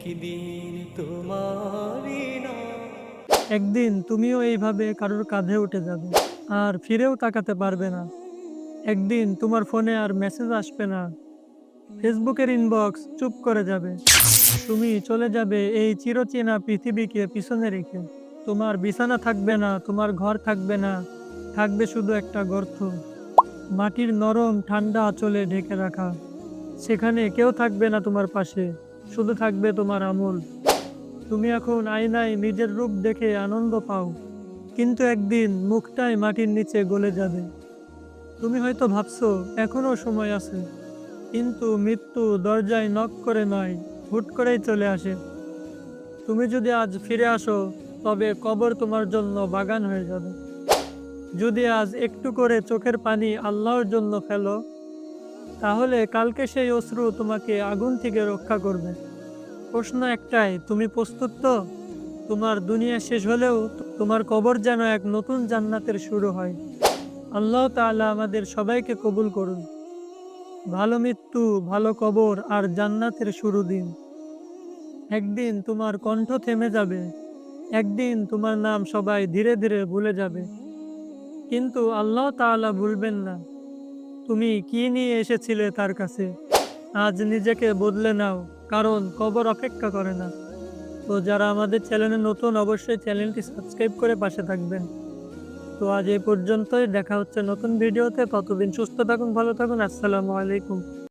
একদিন তোমারই না। একদিন তুমিও এইভাবে কারোর কাঁধে উঠে যাবে আর ফিরেও তাকাতে পারবে না। একদিন তোমার ফোনে আর মেসেজ আসবে না, ফেসবুকের ইনবক্স চুপ করে যাবে। তুমি চলে যাবে এই চিরচেনা পৃথিবীকে পিছনে রেখে। তোমার বিছানা থাকবে না, তোমার ঘর থাকবে না, থাকবে শুধু একটা গর্ত, মাটির নরম ঠান্ডা আঁচলে ঢেকে রাখা। সেখানে কেউ থাকবে না তোমার পাশে, শুধু থাকবে তোমার আমল। তুমি এখন আয়নায় নিজের রূপ দেখে আনন্দ পাও, কিন্তু একদিন মুখটাই মাটির নিচে গলে যাবে। তুমি হয়তো ভাবছো এখনো সময় আছে, কিন্তু মৃত্যু দরজায় নক করে নয়, হুট করেই চলে আসে। তুমি যদি আজ ফিরে আসো, তবে কবর তোমার জন্য বাগান হয়ে যাবে। যদি আজ একটু করে চোখের পানি আল্লাহর জন্য ফেলো, তাহলে কালকে সেই অশ্রু তোমাকে আগুন থেকে রক্ষা করবে। প্রশ্ন একটাই, তুমি প্রস্তুত তো? তোমার দুনিয়া শেষ হলেও তোমার কবর যেন এক নতুন জান্নাতের শুরু হয়। আল্লাহ তাআলা আমাদের সবাইকে কবুল করুন। ভালো মৃত্যু, ভালো কবর আর জান্নাতের শুরু দিন। একদিন তোমার কণ্ঠ থেমে যাবে, একদিন তোমার নাম সবাই ধীরে ধীরে ভুলে যাবে, কিন্তু আল্লাহ তাআলা ভুলবেন না। তুমি কি নিয়ে এসেছিলে তার কাছে। আজ নিজেকে বদলে নাও, কারণ কবর অপেক্ষা করে না। তো যারা আমাদের চ্যানেলে নতুন, অবশ্যই চ্যানেলটি সাবস্ক্রাইব করে পাশে থাকবেন। তো আজ এই পর্যন্তই, দেখা হচ্ছে নতুন ভিডিওতে। ততদিন সুস্থ থাকুন, ভালো থাকুন। আসসালামু আলাইকুম।